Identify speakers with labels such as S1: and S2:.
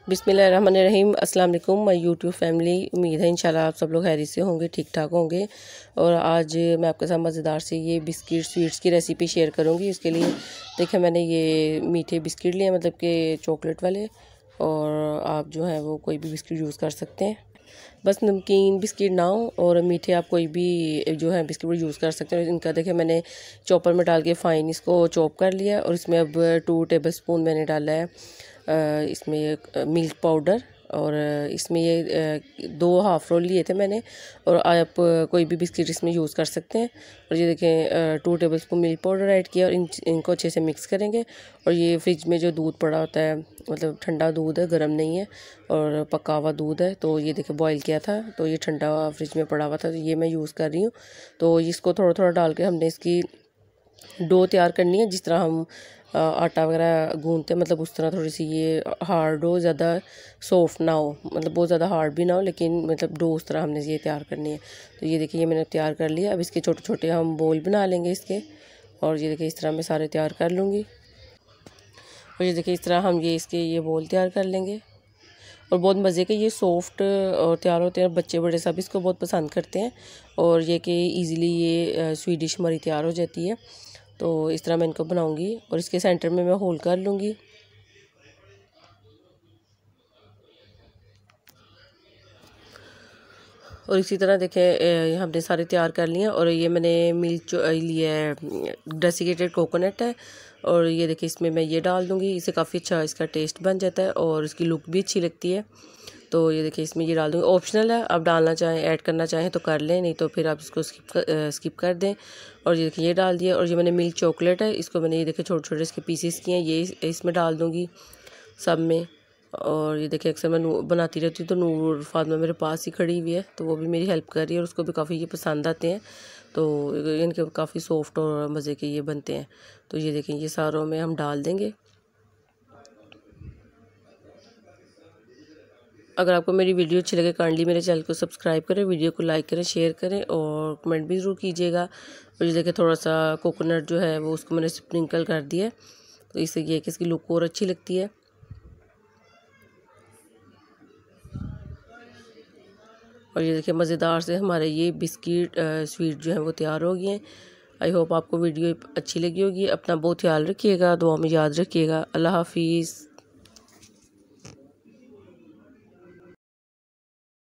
S1: बिस्मिल्लाहिर्रहमानिर्रहीम। अस्सलाम वालेकुम माय यूट्यूब फैमिली। उम्मीद है इंशाल्लाह आप सब लोग खैरियत से होंगे, ठीक ठाक होंगे। और आज मैं आपके साथ मज़ेदार से ये बिस्किट स्वीट्स की रेसिपी शेयर करूंगी। इसके लिए देखिए मैंने ये मीठे बिस्किट लिए, मतलब कि चॉकलेट वाले, और आप जो है वो कोई भी बिस्किट यूज़ कर सकते हैं। बस नमकीन बिस्किट ना हो, और मीठे आप कोई भी जो है बिस्किट यूज़ कर सकते हैं। इनका देखिए मैंने चॉपर में डाल के फ़ाइन इसको चॉप कर लिया, और इसमें अब 2 टेबलस्पून मैंने डाला है इसमें मिल्क पाउडर। और इसमें ये 2 हाफ़ रोल लिए थे मैंने, और आप कोई भी बिस्किट इसमें यूज़ कर सकते हैं। और ये देखें 2 टेबलस्पून मिल्क पाउडर ऐड किया, और इनको अच्छे से मिक्स करेंगे। और ये फ्रिज में जो दूध पड़ा होता है, मतलब ठंडा दूध है, गर्म नहीं है, और पका हुआ दूध है। तो ये देखिए बॉईल किया था, तो ये ठंडा फ्रिज में पड़ा हुआ था, तो ये मैं यूज़ कर रही हूँ। तो इसको थोड़ा थोड़ा डाल के हमने इसकी डो तैयार करनी है, जिस तरह हम आटा वगैरह गूंदते हैं, मतलब उस तरह थोड़ी सी ये हार्ड हो, ज़्यादा सॉफ्ट ना हो, मतलब बहुत ज़्यादा हार्ड भी ना हो, लेकिन मतलब डो उस तरह हमने ये तैयार करनी है। तो ये देखिए ये मैंने तैयार कर लिया। अब इसके छोटे छोटे हम बोल बना लेंगे इसके, और ये देखिए इस तरह मैं सारे तैयार कर लूँगी। और ये देखिए इस तरह हम ये इसके ये बोल तैयार कर लेंगे। और बहुत मज़े के ये सॉफ्ट और तैयार होते हैं, बच्चे बड़े सब इसको बहुत पसंद करते हैं। और ये कि इजीली ये स्वीट डिश हमारी तैयार हो जाती है। तो इस तरह मैं इनको बनाऊंगी, और इसके सेंटर में मैं होल कर लूँगी। और इसी तरह देखें हमने सारे तैयार कर लिए हैं। और ये मैंने मिल्क लिया है, डेसिकेटेड कोकोनट है, और ये देखिए इसमें मैं ये डाल दूँगी। इससे काफ़ी अच्छा इसका टेस्ट बन जाता है, और इसकी लुक भी अच्छी लगती है। तो ये देखिए इसमें ये डाल दूँगी, ऑप्शनल है, आप डालना चाहें ऐड करना चाहें तो कर लें, नहीं तो फिर आप इसको स्किप कर दें। और ये देखिए ये डाल दिया। और ये मैंने मिल्क चॉकलेट है, इसको मैंने ये देखिए छोटे छोटे इसके पीसेस किए हैं, ये इसमें डाल दूँगी सब में। और ये देखिए अक्सर मैं बनाती रहती हूँ, तो नूर फातिमा मेरे पास ही खड़ी हुई है, तो वो भी मेरी हेल्प कर रही है, और उसको भी काफ़ी ये पसंद आते हैं। तो इनके काफ़ी सॉफ्ट और मज़े के ये बनते हैं। तो ये देखें ये सारों में हम डाल देंगे। अगर आपको मेरी वीडियो अच्छी लगे, काइंडली मेरे चैनल को सब्सक्राइब करें, वीडियो को लाइक करें, शेयर करें, और कमेंट भी ज़रूर कीजिएगा। और ये देखिए थोड़ा सा कोकोनट जो है वो उसको मैंने स्प्रिंकल कर दिया है, तो इससे ये कि इसकी लुक और अच्छी लगती है। और ये देखिए मज़ेदार से हमारे ये बिस्किट स्वीट जो है वो तैयार हो गए हैं। आई होप आपको वीडियो अच्छी लगी होगी। अपना बहुत ख्याल रखिएगा, दुआ में याद रखिएगा। अल्लाह हाफिज़।